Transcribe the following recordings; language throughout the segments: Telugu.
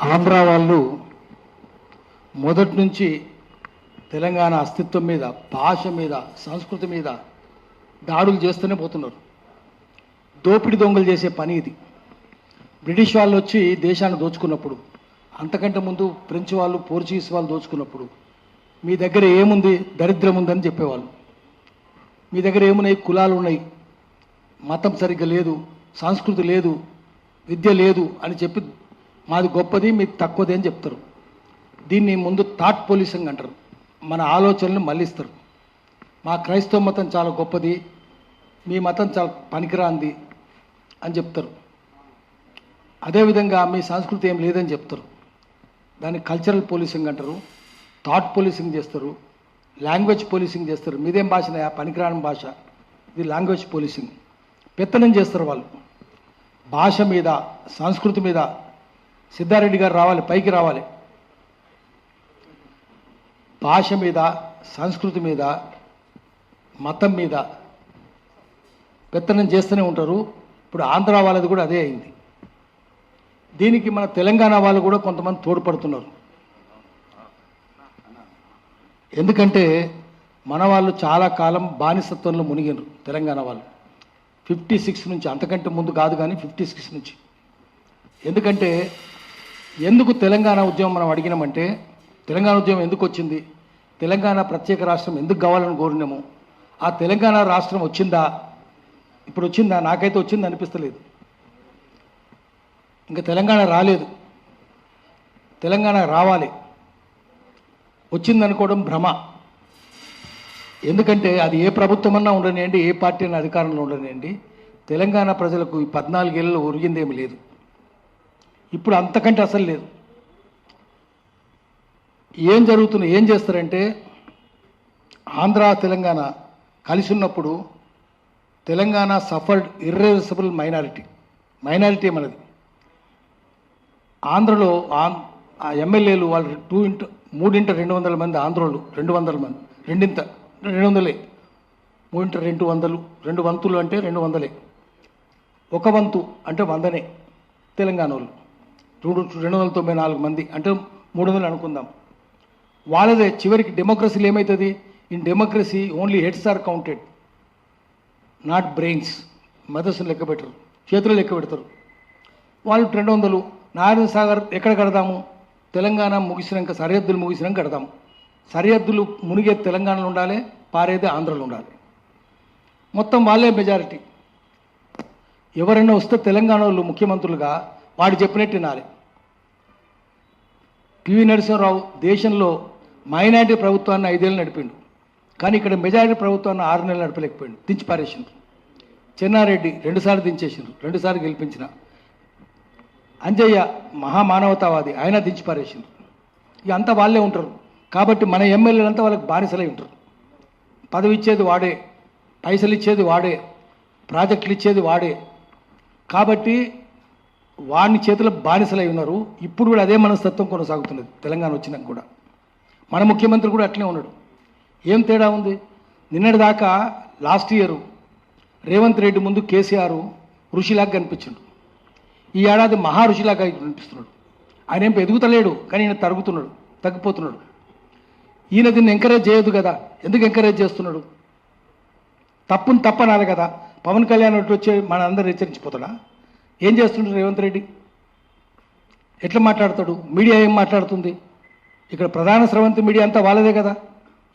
ఆంధ్ర వాళ్ళు మొదటి నుంచి తెలంగాణ అస్తిత్వం మీద, భాష మీద, సంస్కృతి మీద దాడులు చేస్తూనే పోతున్నారు. దోపిడి దొంగలు చేసే పని ఇది. బ్రిటిష్ వాళ్ళు వచ్చి దేశాన్ని దోచుకున్నప్పుడు, అంతకంటే ముందు ఫ్రెంచ్ వాళ్ళు, పోర్చుగీస్ వాళ్ళు దోచుకున్నప్పుడు మీ దగ్గర ఏముంది, దరిద్రం ఉందని చెప్పేవాళ్ళు. మీ దగ్గర ఏమున్నాయి, కులాలు ఉన్నాయి, మతం సరిగ్గా లేదు, సంస్కృతి లేదు, విద్య లేదు అని చెప్పి మాది గొప్పది, మీది తక్కువది అని చెప్తారు. దీన్ని ముందు థాట్ పోలీసింగ్ అంటారు. మన ఆలోచనలు మళ్ళిస్తారు. మా క్రైస్తవ మతం చాలా గొప్పది, మీ మతం చాలా పనికిరాంది అని చెప్తారు. అదేవిధంగా మీ సంస్కృతి ఏం లేదని చెప్తారు. దాన్ని కల్చరల్ పోలీసింగ్ అంటారు. థాట్ పోలీసింగ్ చేస్తారు, లాంగ్వేజ్ పోలీసింగ్ చేస్తారు. మీదేం భాషనే, పనికిరాని భాష, ఇది లాంగ్వేజ్ పోలీసింగ్. పెత్తనం చేస్తారు వాళ్ళు భాష మీద, సంస్కృతి మీద. సిద్ధారెడ్డి గారు రావాలి, పైకి రావాలి. భాష మీద, సంస్కృతి మీద, మతం మీద పెత్తనం చేస్తూనే ఉంటారు. ఇప్పుడు ఆంధ్ర వాళ్ళది కూడా అదే అయింది. దీనికి మన తెలంగాణ వాళ్ళు కూడా కొంతమంది తోడ్పడుతున్నారు. ఎందుకంటే మన వాళ్ళు చాలా కాలం బానిసత్వంలో మునిగినారు. తెలంగాణ వాళ్ళు 56 నుంచి, అంతకంటే ముందు కాదు కానీ 56 నుంచి. ఎందుకంటే ఎందుకు తెలంగాణ ఉద్యమం మనం అడిగినామంటే, తెలంగాణ ఉద్యమం ఎందుకు వచ్చింది, తెలంగాణ ప్రత్యేక రాష్ట్రం ఎందుకు కావాలని కోరినాము, ఆ తెలంగాణ రాష్ట్రం వచ్చిందా, ఇప్పుడు వచ్చిందా? నాకైతే వచ్చింది అనిపిస్తలేదు. ఇంకా తెలంగాణ రాలేదు, తెలంగాణ రావాలి. వచ్చిందనుకోవడం భ్రమ. ఎందుకంటే అది ఏ ప్రభుత్వం అన్నా ఉండనివ్వండి, ఏ పార్టీ అయినా అధికారంలో ఉండనివ్వండి, తెలంగాణ ప్రజలకు ఈ 14 ఏళ్ళలో ఒరిగిందేమి లేదు. ఇప్పుడు అంతకంటే అసలు లేదు. ఏం జరుగుతుంది, ఏం చేస్తారంటే, ఆంధ్ర తెలంగాణ కలిసి ఉన్నప్పుడు తెలంగాణ సఫర్డ్ ఇర్రెవర్సిబుల్ మైనారిటీ మనది. ఆంధ్రలో ఆ ఎమ్మెల్యేలు వాళ్ళు 3x200 మంది, ఆంధ్రోళ్ళు 200 మంది, 200, 3x200, 2 వంతులు అంటే 200. ఒక వంతు అంటే 100నే తెలంగాణ వాళ్ళు. 294 మంది అంటే 300 అనుకుందాం. వాళ్ళదే చివరికి డెమోక్రసీలు ఏమవుతుంది? In democracy only heads are counted, not brains. మెదస్సును లెక్క పెట్టరు, చేతులు లెక్క పెడతారు. వాళ్ళు 200. నారాయణ సాగర్ ఎక్కడ కడదాము? తెలంగాణ ముగిసినాక, సరిహద్దులు ముగిసినాక కడదాము. సరిహద్దులు మునిగే తెలంగాణలో ఉండాలి, పారేదే ఆంధ్రలో ఉండాలి. మొత్తం వాళ్ళే మెజారిటీ. ఎవరైనా వస్తే తెలంగాణ వాళ్ళు ముఖ్యమంత్రులుగా వాడు చెప్పినట్టు వినాలి. పివి నరసింహారావు దేశంలో మైనారిటీ ప్రభుత్వాన్ని 5 ఏళ్ళు నడిపిండు, కానీ ఇక్కడ మెజారిటీ ప్రభుత్వాన్ని 6 నెలలు నడపలేకపోయిండు, దించి పారేసిండ్రు. చెన్నారెడ్డి 2 సార్లు దించేసిండ్రు, 2 సార్లు గెలిపించిన. అంజయ్య మహామానవతావాది, ఆయన దించి పారేసిండ్రు. ఇక అంతా వాళ్ళే ఉంటారు. కాబట్టి మన ఎమ్మెల్యేలంతా వాళ్ళకి బానిసలై ఉంటారు. పదవి ఇచ్చేది వాడే, పైసలు ఇచ్చేది వాడే, ప్రాజెక్టులు ఇచ్చేది వాడే. కాబట్టి వాడిని చేతుల బానిసలై ఉన్నారు. ఇప్పుడు కూడా అదే మనస్తత్వం కొనసాగుతున్నది. తెలంగాణ వచ్చినాక కూడా మన ముఖ్యమంత్రి కూడా అట్లే ఉన్నాడు. ఏం తేడా ఉంది? నిన్నటిదాకా లాస్ట్ ఇయర్ రేవంత్ రెడ్డి ముందు కేసీఆర్ ఋషిలాగా కనిపించాడు. ఈ ఏడాది మహా ఋషిలాగా కనిపిస్తున్నాడు. ఆయన ఏం ఎదుగుతలేడు, కానీ ఈయన తగ్గిపోతున్నాడు. ఈయన దీన్ని ఎంకరేజ్ చేయదు కదా. ఎందుకు ఎంకరేజ్ చేస్తున్నాడు? తప్పును తప్పనాలి కదా. పవన్ కళ్యాణ్ వచ్చి మన అందరు హెచ్చరించిపోతాడా? ఏం చేస్తుంటాడు రేవంత్ రెడ్డి? ఎట్లా మాట్లాడతాడు? మీడియా ఏం మాట్లాడుతుంది? ఇక్కడ ప్రధాన స్రవంతి మీడియా అంతా వాళ్ళదే కదా,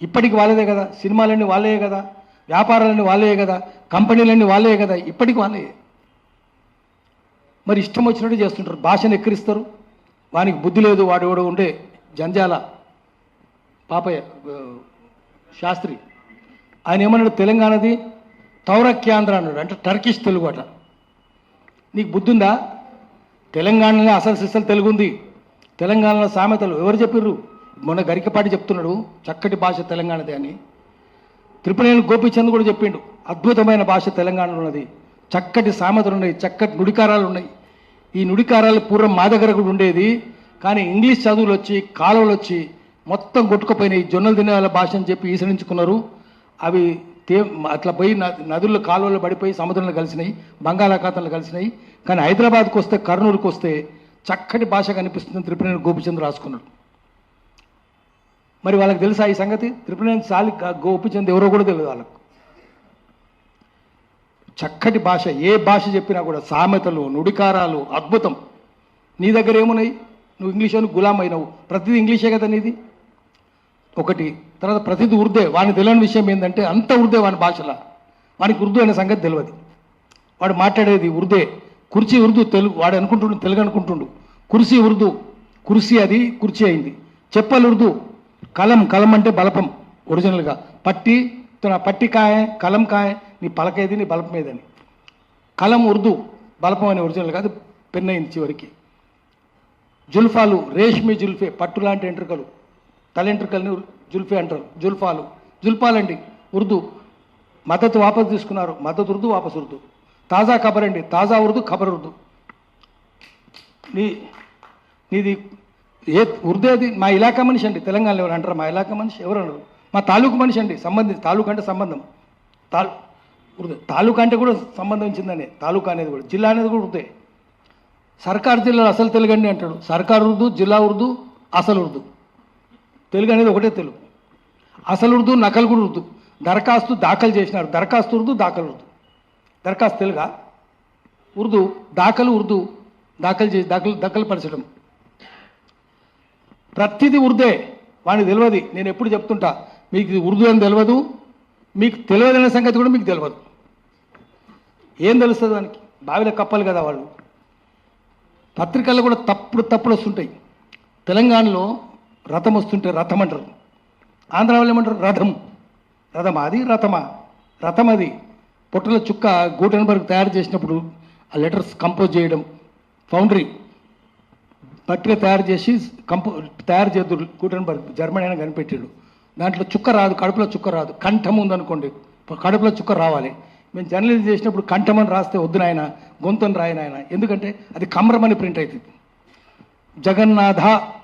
ఇప్పటికి వాళ్ళదే కదా, సినిమాలన్నీ వాళ్ళే కదా, వ్యాపారాలన్నీ వాళ్ళే కదా, కంపెనీలన్నీ వాళ్ళే కదా, ఇప్పటికి వాళ్ళే. మరి ఇష్టం వచ్చినట్టు చేస్తుంటారు, భాషను ఎక్కిరిస్తారు. వానికి బుద్ధి లేదు. వాడు ఎవడో ఉండే జంజాల పాపయ్య శాస్త్రి, ఆయన ఏమన్నాడు? తెలంగాణది తౌరక్యాంధ్ర అన్నాడు, అంటే టర్కిష్ తెలుగు అట. నీకు బుద్ధి ఉందా? తెలంగాణలో అసలు సిసలు తెలుగు ఉంది. తెలంగాణలో సామెతలు ఎవరు చెప్పిర్రు? మొన్న గరికపాటి చెప్తున్నాడు, చక్కటి భాష తెలంగాణది అని. త్రిపురేణి గోపీచంద్ కూడా చెప్పిండు, అద్భుతమైన భాష తెలంగాణలో ఉన్నది, చక్కటి సామెతలు ఉన్నాయి, చక్కటి నుడికారాలు ఉన్నాయి. ఈ నుడికారాలు పూర్వం మా దగ్గర కూడా ఉండేది, కానీ ఇంగ్లీష్ చదువులు వచ్చి, కాలువలు వచ్చి మొత్తం కొట్టుకుపోయినాయి. జొన్నలు తినే వాళ్ళ భాష అని చెప్పి ఈసరించుకున్నారు. అవి అట్లా పోయి నదుల్లో, కాలువల్లో పడిపోయి సముద్రంలో కలిసినాయి, బంగాళాఖాతంలో కలిసినాయి. కానీ హైదరాబాద్కి వస్తే, కర్నూలుకి వస్తే చక్కటి భాష కనిపిస్తుందని త్రిపురనేని గోపిచంద్ రాసుకున్నాడు. మరి వాళ్ళకి తెలుసా ఈ సంగతి? త్రిపురనేని గోపిచంద్ ఎవరో కూడా తెలియదు వాళ్ళకు. చక్కటి భాష, ఏ భాష చెప్పినా కూడా సామెతలు, నుడికారాలు అద్భుతం. నీ దగ్గర ఏమున్నాయి? నువ్వు ఇంగ్లీష్ గులాం అయినావు, ప్రతిదీ ఇంగ్లీషే కదా నీది. ఒకటి. తర్వాత ప్రతిదీ ఉర్దే. వాడిని తెలియని విషయం ఏంటంటే అంత ఉర్దే వాని భాషలో. వానికి ఉర్దూ అనే సంగతి తెలియదు. వాడు మాట్లాడేది ఉర్దే. కుర్చీ ఉర్దూ తెలుగు, వాడు అనుకుంటుండు తెలుగు అనుకుంటుండు. కుర్సీ ఉర్దూ, కుర్సీ అది కుర్చీ అయింది. చెప్పలు ఉర్దూ. కలం, కలం అంటే బలపం ఒరిజినల్గా. పట్టి, పట్టి కాయ, కలం కాయ, నీ పలకేది నీ బలపం ఏదని. కలం ఉర్దూ, బలపం అని ఒరిజినల్ కాదు, పెన్ అయింది చివరికి. జుల్ఫాలు, రేష్మి జుల్ఫే, పట్టు లాంటి ఎంట్రుకలు, తలెంట్రుకల్ని జుల్ఫే అంటారు. జుల్ఫాలు, జుల్ఫాలండి ఉర్దూ. మద్దతు వాపసు తీసుకున్నారు, మద్దతు ఉర్దూ వాపసు ఉర్దూ. తాజా ఖబర్ అండి, తాజా ఉర్దూ, ఖబర్ ఉర్దూ. నీది ఏ ఉర్దూ అది? మా ఇలాకా మనిషి అండి, తెలంగాణలో ఎవరు అంటారు? మా ఇలాకా మనిషి ఎవరు అన్నారు? మా తాలూకు మనిషి అండి, సంబంధించి. తాలూకు అంటే సంబంధం, ఉర్దూ. తాలూకా అంటే కూడా సంబంధించిందని. తాలూకా అనేది కూడా, జిల్లా అనేది కూడా ఉర్దే. సర్కార్ జిల్లాలో అసలు తెలుగు అండి అంటాడు. సర్కార్ ఉర్దూ, జిల్లా ఉర్దూ, అసలు ఉర్దూ. తెలుగు అనేది ఒకటే తెలుగు. అసలు ఉర్దూ, నకలు కూడా ఉర్దూ. దరఖాస్తు దాఖలు చేసినారు, దరఖాస్తు ఉర్దూ, దాఖలు ఉర్దూ. దరఖాస్తు తెలుగా? ఉర్దూ. దాఖలు ఉర్దూ, దాఖలు చేసి దఖలు పరచడం. ప్రతిదీ ఉర్దే. వాడికి తెలియదు. నేను ఎప్పుడు చెప్తుంటా, మీకు ఉర్దూ అని తెలియదు, మీకు తెలియదనే సంగతి కూడా మీకు తెలియదు. ఏం తెలుస్తుంది వానికి? బావిలో కప్పాలి కదా వాళ్ళు. పత్రికల్లో కూడా తప్పులు వస్తుంటాయి. తెలంగాణలో రథం వస్తుంటే రథం అంటారు, ఆంధ్ర వాళ్ళు ఏమంటారు? రథం. రథమా అది? రథమా? రథం అది. పొట్టల చుక్క గూటెన్బర్గ్ తయారు చేసినప్పుడు ఆ లెటర్స్ కంపోజ్ చేయడం, ఫౌండరీ పట్టిక తయారు చేసి తయారు చేద్దురు. గూటెన్బర్గ్ జర్మనీ అయినా కనిపెట్టాడు. దాంట్లో చుక్క రాదు, కడుపులో చుక్క రాదు. కంఠం ఉందనుకోండి, కడుపులో చుక్క రావాలి. మేము జర్నలిజం చేసినప్పుడు కంఠమని రాస్తే వద్దు నాయన, గొంతుని రాయన ఆయన, ఎందుకంటే అది కమ్రమని ప్రింట్ అవుతుంది. జగన్నాథ,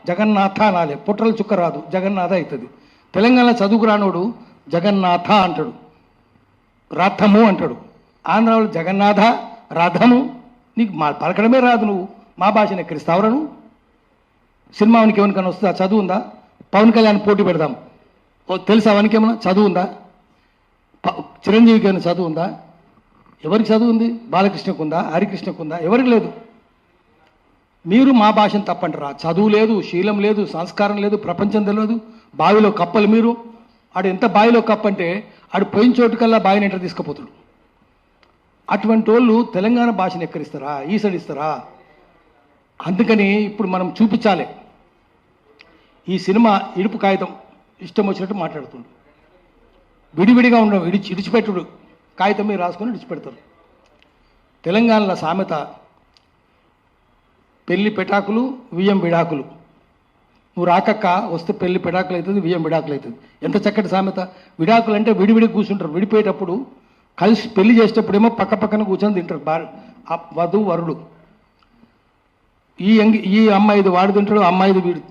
జగన్నాథ అనాలి, పుట్టల చుక్క రాదు, జగన్నాథ అవుతుంది. తెలంగాణలో చదువుకు రానోడు జగన్నాథ అంటాడు, రథము అంటాడు. ఆంధ్రాలో జగన్నాథ, రథము. నీకు మా పలకడమే రాదు, నువ్వు మా భాషను ఎక్కడిస్తావురా నువ్వు? సినిమానికి ఎవరికైనా వస్తుందా? చదువు ఉందా? పవన్ కళ్యాణ్ పోటీ పెడదాం, తెలుసా అవనికి ఏమన్నా? చదువు ఉందా? చిరంజీవికి ఏమైనా చదువు ఉందా? ఎవరికి చదువు ఉంది? బాలకృష్ణకు ఉందా? హరికృష్ణకు ఉందా? ఎవరికి లేదు. మీరు మా భాషను తప్పంటారా? చదువు లేదు, శీలం లేదు, సంస్కారం లేదు, ప్రపంచం తెలియదు. బావిలో కప్పలు మీరు. ఆడు ఎంత బావిలో కప్పంటే ఆడు పోయిన చోటుకల్లా బావిని ఎంటర్ తీసుకుపోతాడు. అటువంటి వాళ్ళు తెలంగాణ భాషను ఎక్కడిస్తారా? ఈసడిస్తారా? అందుకని ఇప్పుడు మనం చూపించాలి. ఈ సినిమా ఇడుపు కాగితం ఇష్టం వచ్చినట్టు మాట్లాడుతుండు. విడివిడిగా ఉండవు, ఇడిచిపెట్టుడు. కాగితం మీద రాసుకొని ఇడిచిపెడతారు. తెలంగాణలో సామెత పెళ్లి పెటాకులు, వియ్యం విడాకులు. నువ్వు రాకక్క వస్తే పెళ్లి పెటాకులు అవుతుంది, వియ్యం విడాకులు అవుతుంది. ఎంత చక్కటి సామెత. విడాకులు అంటే విడివిడి కూర్చుంటారు. విడిపోయేటప్పుడు కలిసి పెళ్లి చేసేటప్పుడు ఏమో పక్క పక్కన కూర్చొని తింటారు వధువు వరుడు. ఈ అమ్మాయిది వాడు తింటాడు, అమ్మాయిది వీడు,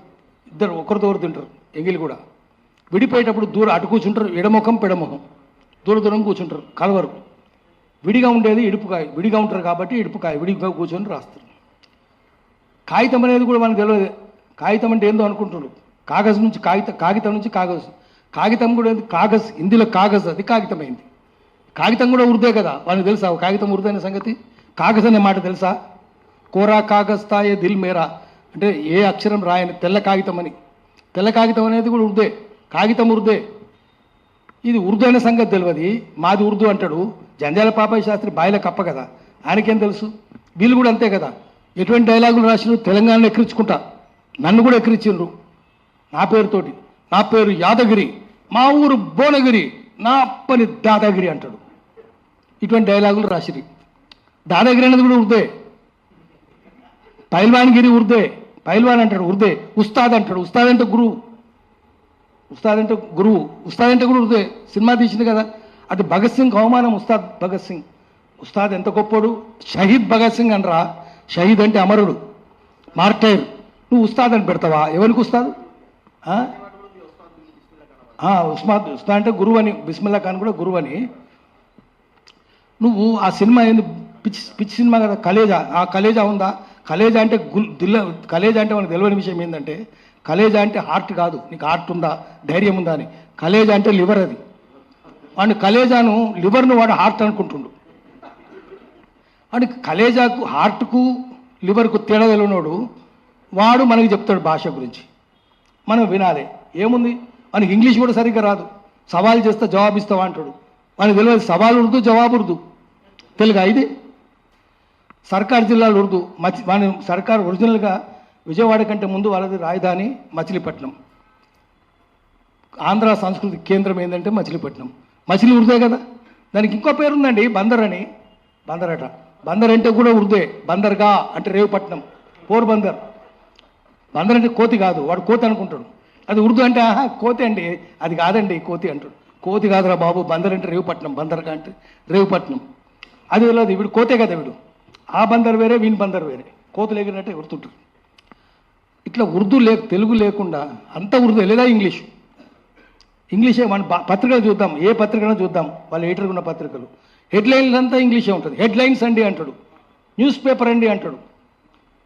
ఇద్దరు ఒకరితో ఒకరు తింటారు. ఎంగిలి కూడా విడిపోయేటప్పుడు దూరం అటు కూర్చుంటారు, ఎడముఖం పెడముఖం, దూరం కూర్చుంటారు, కలవరు. విడిగా ఉండేది ఇడుపుకాయ. విడిగా ఉంటారు కాబట్టి ఇడుపుకాయ, విడిగా కూర్చొని రాస్తారు. కాగితం అనేది కూడా మనకు తెలియదు. కాగితం అంటే ఏందో అనుకుంటున్నాడు. కాగజ్ నుంచి కాగితం నుంచి కాగజ్. కాగితం కూడా ఏంది? కాగజ్. హిందీలో కాగజ్, అది కాగితమైంది. కాగితం కూడా ఉర్దే కదా, వాళ్ళకి తెలుసా కాగితం ఉర్దే అనే సంగతి? కాగజ్ అనే మాట తెలుసా? కోరా కాగజ్ తాయే దిల్ మేరా అంటే ఏ అక్షరం రాయని తెల్ల కాగితం అని. తెల్ల కాగితం అనేది కూడా ఉర్దే, కాగితం ఉర్దే. ఇది ఉర్దూ అనే సంగతి తెలియదు. మాది ఉర్దూ అంటాడు. జంజాల పాపయ్య శాస్త్రి బాయిల కప్ప కదా, ఆయనకేం తెలుసు? వీళ్ళు కూడా అంతే కదా. ఎటువంటి డైలాగులు రాసినారు? తెలంగాణలో ఎక్కిరించుకుంటా, నన్ను కూడా ఎక్కిరించిండ్రు నా పేరుతోటి. నా పేరు యాదగిరి, మా ఊరు భువనగిరి, నా అప్పని దాదాగిరి అంటాడు. ఇటువంటి డైలాగులు రాసిరి. దాదాగిరి అనేది కూడా ఉర్దే. పైల్వాన్గిరి ఉర్దే, పైల్వాన్ అంటాడు ఉర్దే. ఉస్తాద్ అంటాడు, ఉస్తాద్ అంటే గురువు. ఉస్తాద్ అంటే గురువు, ఉస్తాద్ అంటే కూడా ఉర్దే. సినిమా తీసింది కదా, అది భగత్ సింగ్ అవమానం. ఉస్తాద్ భగత్ సింగ్, ఉస్తాద్ ఎంత గొప్పోడు. షహీద్ భగత్ సింగ్ అనరా. షహీద్ అంటే అమరుడు, మార్టైర్. నువ్వు ఉస్తాద్ అని పెడతావా? ఎవరికి ఉస్తాద్? ఉస్తాద్ అంటే గురువు అని. బిస్మిల్లా ఖాన్ కూడా గురువు అని. నువ్వు ఆ సినిమా ఏంది? పిచ్చి సినిమా కదా కలేజా. ఆ కలేజా ఉందా? కలేజా అంటే కలేజా అంటే మనకు తెలియని విషయం ఏంటంటే, కలేజా అంటే హార్ట్ కాదు. నీకు హార్ట్ ఉందా, ధైర్యం ఉందా అని. కలేజా అంటే లివర్. అది వాడిని కలేజాను లివర్ను వాడు హార్ట్ అనుకుంటుండు. వాడి కలేజాకు హార్ట్కు లివర్కు తేడా తెలియనోడు వాడు మనకి చెప్తాడు భాష గురించి. మనం వినాలి. ఏముంది, మనకి ఇంగ్లీష్ కూడా సరిగ్గా రాదు. సవాల్ చేస్తే జవాబు ఇస్తావా అంటాడు. మనకు తెలియదు సవాల్ ఉర్దు, జవాబు ఉర్దు. తెలుగా ఇది? సర్కార్ జిల్లాలు ఉర్దు. మన సర్కార్ ఒరిజినల్గా విజయవాడ కంటే ముందు వాళ్ళది రాజధాని మచిలీపట్నం. ఆంధ్ర సంస్కృతి కేంద్రం ఏంటంటే మచిలీపట్నం. మచిలీ ఉర్దే కదా. దానికి ఇంకో పేరు ఉందండి, బందర్ అని. బందర్ అట. బందర్ అంటే కూడా ఉర్దే. బందర్గా అంటే రేవుపట్నం, పోర్బందర్. బందర్ అంటే కోతి కాదు, వాడు కోతి అనుకుంటాడు. అది ఉర్దూ అంటే ఆహా కోతి అండి, అది కాదండి కోతి అంటాడు. కోతి కాదురా బాబు, బందర్ అంటే రేవుపట్నం, బందర్గా అంటే రేవుపట్నం. అది వెళ్ళదు, వీడు కోతే కదా వీడు. ఆ బందర్ వేరే, వీని బందర్ వేరే. కోతులు ఎగిరినట్టే గుర్తుంటారు. ఇట్లా ఉర్దూ తెలుగు లేకుండా అంత ఉర్దూ లేదా ఇంగ్లీషు. ఇంగ్లీషే. మన పత్రికలు చూద్దాం, ఏ పత్రికను చూద్దాం, వాళ్ళు ఎడిటర్గా ఉన్న పత్రికలు హెడ్లైన్స్ అంతా ఇంగ్లీషే ఉంటుంది. హెడ్లైన్స్ అండి అంటాడు, న్యూస్ పేపర్ అండి అంటాడు.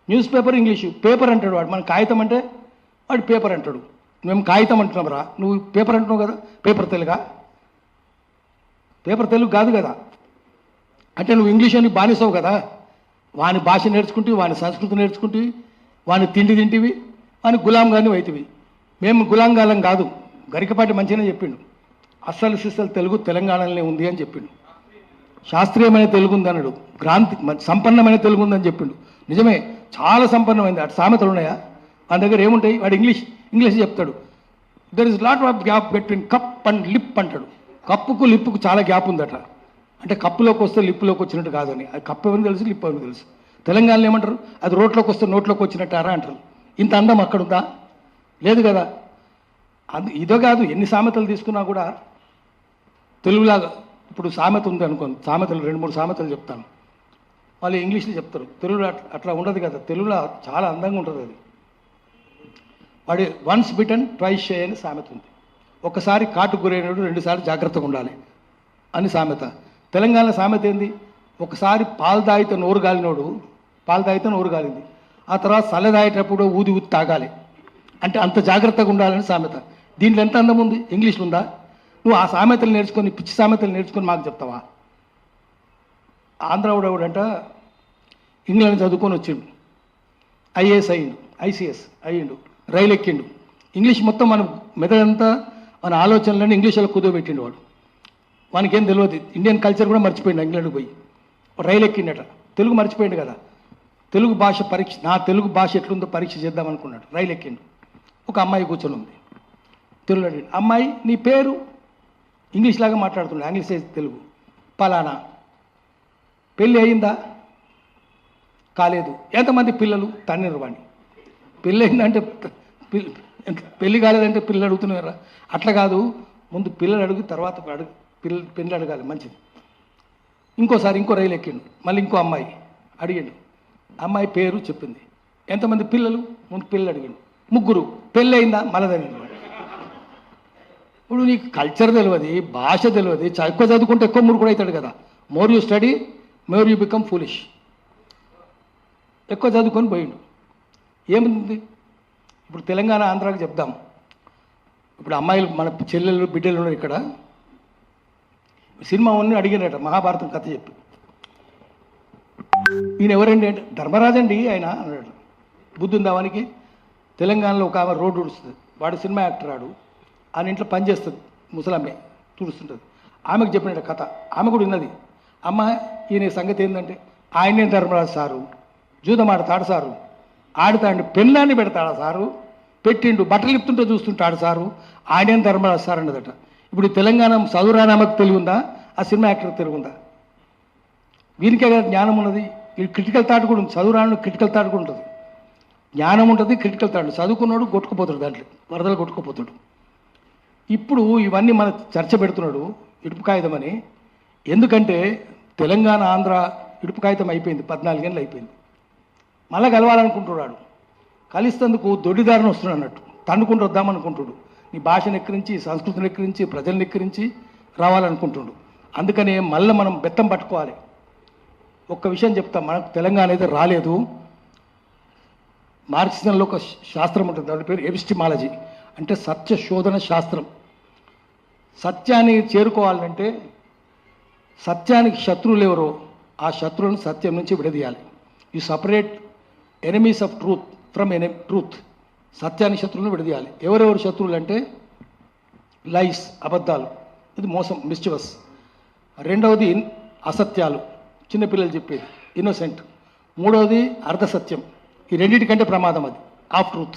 న్యూస్ పేపర్ ఇంగ్లీషు, పేపర్ అంటాడు వాడు. మన కాగితం అంటే వాడు పేపర్ అంటాడు. మేము కాగితం అంటున్నాం రా, నువ్వు పేపర్ అంటున్నావు కదా. పేపర్ తెలుగా? పేపర్ తెలుగు కాదు కదా. అంటే నువ్వు ఇంగ్లీష్ అని బానిసావు కదా. వాని భాష నేర్చుకుంటే, వాని సంస్కృతి నేర్చుకుంటే, వాని తిండి తింటివి, వాని గులాంగాని అవుతుంది. మేము గులాంగాలం కాదు. గరికపాటి మంచిగానే చెప్పిండు, అస్సలు సిస్సలు తెలుగు తెలంగాణలోనే ఉంది అని చెప్పిండు. శాస్త్రీయమైన తెలుగు ఉంది అన్నాడు. సంపన్నమైన తెలుగు ఉందని చెప్పిండు. నిజమే, చాలా సంపన్నమైంది. అటు సామెతలు ఉన్నాయా? మన దగ్గర ఏముంటాయి? వాడు ఇంగ్లీష్ చెప్తాడు. There is lot of gap between cup and lip అంటాడు. కప్పుకు లిప్పుకు చాలా గ్యాప్ ఉందట. అంటే కప్పులోకి వస్తే లిప్పులోకి వచ్చినట్టు కాదని. అది కప్పు ఎవరిని తెలుసు, లిప్పు ఎవరిని తెలుసు. తెలంగాణలో ఏమంటారు? అది రోట్లోకి వస్తే నోట్లోకి వచ్చినట్టారా అంటారు. ఇంత అందం అక్కడ ఉందా? లేదు కదా. ఇదో కాదు, ఎన్ని సామెతలు తీసుకున్నా కూడా తెలుగులాగా. ఇప్పుడు సామెత ఉంది అనుకోండి, సామెతలు 2-3 సామెతలు చెప్తాను, వాళ్ళు ఇంగ్లీష్లో చెప్తారు. తెలుగులో అట్లా ఉండదు కదా. తెలుగులో చాలా అందంగా ఉంటుంది అది. వాడి వన్స్ బిటన్ ట్వైస్ షై అని సామెత ఉంది. ఒకసారి కాటు గురైనడు 2 సార్లు జాగ్రత్తగా ఉండాలి అని సామెత. తెలంగాణ సామెత ఏంది? ఒకసారి పాలు తాగితే నోరు గాలినోడు, పాలు తాగితే నోరు గాలింది, ఆ తర్వాత చల్ల తాగేటప్పుడు ఊది తాగాలి అంటే అంత జాగ్రత్తగా ఉండాలని సామెత. దీంట్లో ఎంత అందం ఉంది? ఇంగ్లీష్లో ఉందా? నువ్వు ఆ సామెతలు నేర్చుకొని, పిచ్చి సామెతలు నేర్చుకొని మాకు చెప్తావా? ఆంధ్రావుడవుడంట ఇంగ్లాండ్ చదువుకొని వచ్చిండు, ఐఏఎస్ అయ్యిండు, ఐసీఎస్ అయ్యిండు, రైలు ఎక్కిండు. ఇంగ్లీష్ మొత్తం మన మెదడంతా, మన ఆలోచనలన్నీ ఇంగ్లీష్లో కుదవబెట్టిండు వాడు. వానికేం తెలియదు, ఇండియన్ కల్చర్ కూడా మర్చిపోయిండు. ఇంగ్లాండ్కి పోయి రైలు ఎక్కిండట, తెలుగు మర్చిపోయిండు కదా. తెలుగు భాష పరీక్ష, నా తెలుగు భాష ఎట్లుందో పరీక్ష చేద్దాం అనుకున్నాడు. రైలు ఎక్కిండు. ఒక అమ్మాయి కూర్చొని ఉంది, తెలుగు అడిగిండు. అమ్మాయి నీ పేరు? ఇంగ్లీష్ లాగా మాట్లాడుతున్నాడు, ఇంగ్లీష్ తెలుగు. పలానా. పెళ్ళి అయిందా? కాలేదు. ఎంతమంది పిల్లలు? తన్నిరు వాణి. పెళ్ళి అయిందంటే పెళ్ళి కాలేదంటే పిల్లలు అడుగుతున్నారా? అట్లా కాదు, ముందు పిల్లలు అడుగు, తర్వాత పిల్లలు అడగాలి, మంచిది. ఇంకోసారి ఇంకో రైలు ఎక్కిండు, మళ్ళీ ఇంకో అమ్మాయి అడిగిండు. అమ్మాయి పేరు చెప్పింది. ఎంతమంది పిల్లలు? ముందు పిల్లలు అడిగిండు. 3. పెళ్ళి అయిందా? మళ్ళీ. ఇప్పుడు నీకు కల్చర్ తెలియదు, భాష తెలియదు, ఎక్కువ చదువుకుంటే ఎక్కువ మూర్ఖుడు అవుతాడు కదా. More you study more you become foolish. ఎక్కువ చదువుకొని పోయిండు. ఏముంది ఇప్పుడు? తెలంగాణ ఆంధ్రాకి చెప్దాం. ఇప్పుడు అమ్మాయిలు, మన చెల్లెళ్ళు బిడ్డలు ఉన్నారు ఇక్కడ. సినిమా అన్నీ అడిగినట, మహాభారతం కథ చెప్పి. ఈయన ఎవరండి అంటే, ధర్మరాజు అండి ఆయన అన్నాడు. బుద్ధి ఉందా వానికి? తెలంగాణలో ఒక ఆమె రోడ్డు ఉడుస్తుంది, వాడు సినిమా యాక్టర్, ఆడు ఆయన ఇంట్లో పనిచేస్తుంది, ముసలమ్మే తుడుస్తుంటుంది. ఆమెకు చెప్పినట్టు కథ, ఆమె కూడా ఉన్నది. అమ్మ ఈయన సంగతి ఏంటంటే, ఆయనే ధర్మరాజు సారు, జూదం ఆడతాడు సారు, ఆడుతాడు, పెళ్ళాన్ని పెడతాడా సారు, పెట్టిండు, బట్టలు ఇప్పుతుంటే చూస్తుంటాడు సారు, ఆయనేం ధర్మరాజు సార్ అన్నదట. ఇప్పుడు తెలంగాణ చదువురానామకు తెలివి ఉందా? ఆ సినిమా యాక్టర్ తిరుగుందా? వీనికే కదా జ్ఞానం ఉన్నది. ఈ క్రిటికల్ థాట్ కూడా ఉంది. చదువురాను క్రిటికల్ థాట్ కూడా ఉంటుంది, జ్ఞానం ఉంటుంది, క్రిటికల్ థాట్. చదువుకున్నాడు కొట్టుకుపోతాడు, దాంట్లో వరదలు కొట్టుకుపోతాడు. ఇప్పుడు ఇవన్నీ మన చర్చ పెడుతున్నాడు ఇటుపు కాగితం అని. ఎందుకంటే తెలంగాణ ఆంధ్ర ఇటుపు కాగితం అయిపోయింది, 14 ఏళ్ళు అయిపోయింది. మళ్ళీ కలవాలనుకుంటున్నాడు. కలిస్తేందుకు దొడ్డిదారిని వస్తున్నాడు అన్నట్టు, తన్నుకుంటూ వద్దామనుకుంటుడు. నీ భాషను ఎక్కిరించి, సంస్కృతిని ఎక్కిరించి, ప్రజలను ఎక్కిరించి రావాలనుకుంటుడు. అందుకనే మళ్ళీ మనం బెత్తం పట్టుకోవాలి. ఒక్క విషయం చెప్తాం, మనకు తెలంగాణ అయితే రాలేదు. మార్క్సిజంలో ఒక శాస్త్రం ఉంటుంది, దాని పేరు ఎపిస్టిమాలజీ, అంటే సత్య శోధన శాస్త్రం. సత్యాన్ని చేరుకోవాలంటే సత్యానికి శత్రువులు ఎవరో ఆ శత్రువులను సత్యం నుంచి విడదీయాలి. You separate enemies of truth from truth. సత్యానికి శత్రువులను విడదీయాలి. ఎవరెవరు శత్రువులు అంటే లైస్, అబద్ధాలు, ఇది మోసం, మిస్చివస్. రెండవది అసత్యాలు, చిన్నపిల్లలు చెప్పేది, ఇన్నోసెంట్. మూడవది అర్ధసత్యం, ఈ రెండింటికంటే ప్రమాదం అది, ఆఫ్ ట్రూత్.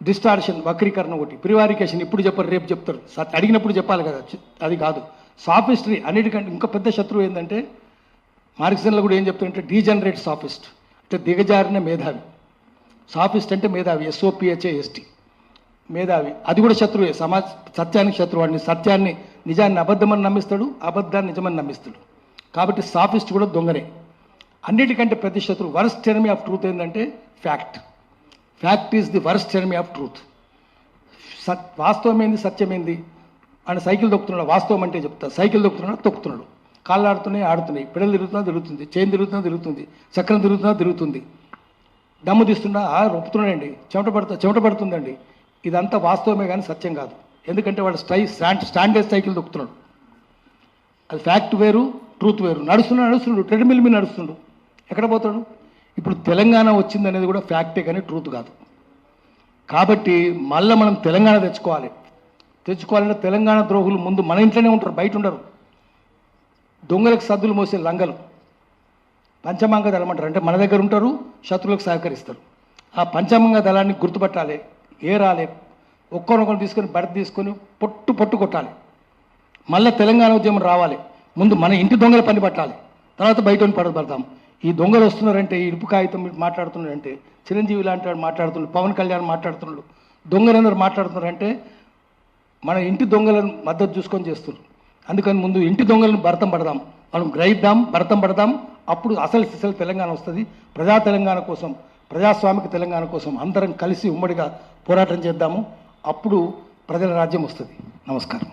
డిస్టార్షన్, వక్రీకరణ ఒకటి. ప్రివారికేషన్, ఇప్పుడు చెప్పరు రేపు చెప్తారు, అడిగినప్పుడు చెప్పాలి కదా, అది కాదు. సాఫిస్ట్రీ, అన్నిటికంటే ఇంకా పెద్ద శత్రువు ఏంటంటే మార్క్సిజంలో కూడా ఏం చెప్తారంటే డీజనరేట్ సాఫిస్ట్, అంటే దిగజారిన మేధావి. సాఫిస్ట్ అంటే మేధావి, SOPHAST, మేధావి. అది కూడా శత్రువే, సత్యానికి శత్రువు. వాడిని సత్యాన్ని, నిజాన్ని అబద్ధమని నమ్మిస్తాడు, అబద్ధాన్ని నిజమని నమ్మిస్తాడు. కాబట్టి సాఫిస్ట్ కూడా దొంగనే. అన్నిటికంటే పెద్ద శత్రువు, వర్స్ట్ ఎనిమీ ఆఫ్ ట్రూత్ ఏంటంటే fact. Fact is the worst enemy of truth. వాస్తవం ఏంది, సత్యం ఏంది? ఆయన సైకిల్ తొక్కుతున్నాడు, వాస్తవం అంటే చెప్తా. సైకిల్ తొక్కుతున్నాడు, తొక్కుతున్నాడు, కాళ్ళు ఆడుతున్నాయి, ఆడుతున్నాయి, పిడలు తిరుగుతున్నా తిరుగుతుంది, చైన్ తిరుగుతున్నా తిరుగుతుంది, చక్రం తిరుగుతున్నా తిరుగుతుంది, దమ్ము తీస్తున్నా రొప్పుతున్నాడండి, చెమట పడుతుందండి. ఇదంతా వాస్తవమే కానీ సత్యం కాదు. ఎందుకంటే వాడు స్టాండర్డ్ సైకిల్ తొక్కుతున్నాడు. అది ఫ్యాక్ట్ వేరు, ట్రూత్ వేరు. నడుస్తున్నాడు, ట్రెడ్మిల్ మీద నడుస్తున్నాడు, ఎక్కడ పోతాడు? ఇప్పుడు తెలంగాణ వచ్చింది అనేది కూడా ఫ్యాక్టే కానీ ట్రూత్ కాదు. కాబట్టి మళ్ళీ మనం తెలంగాణ తెచ్చుకోవాలంటే తెలంగాణ ద్రోహులు ముందు మన ఇంట్లోనే ఉంటారు, బయట ఉండరు. దొంగలకు సద్దులు మోసే లంగలు పంచమాంగ దళం అంటారు, అంటే మన దగ్గర ఉంటారు, శత్రువులకు సహకరిస్తారు. ఆ పంచమాంగ దళాన్ని గుర్తుపట్టాలి, ఏరాలి, ఒక్కొక్కరు తీసుకొని బడత తీసుకొని పొట్టు కొట్టాలి. మళ్ళీ తెలంగాణ ఉద్యమం రావాలి. ముందు మన ఇంటి దొంగల పని పట్టాలి, తర్వాత బయట పడతాం. ఈ దొంగలు వస్తున్నారంటే, ఈ ఇరుపు కాగితం మాట్లాడుతున్నారంటే, చిరంజీవి లాంటి వాడు మాట్లాడుతున్నాడు, పవన్ కళ్యాణ్ మాట్లాడుతున్నాడు, దొంగలందరూ మాట్లాడుతున్నారంటే మన ఇంటి దొంగలను మద్దతు చూసుకొని చేస్తున్నారు. అందుకని ముందు ఇంటి దొంగలను భరతం పడదాం, మనం గ్రహిద్దాం, భరతం పడదాం. అప్పుడు అసలు తెలంగాణ వస్తుంది. ప్రజా తెలంగాణ కోసం, ప్రజాస్వామిక తెలంగాణ కోసం అందరం కలిసి ఉమ్మడిగా పోరాటం చేద్దాము. అప్పుడు ప్రజల రాజ్యం వస్తుంది. నమస్కారం.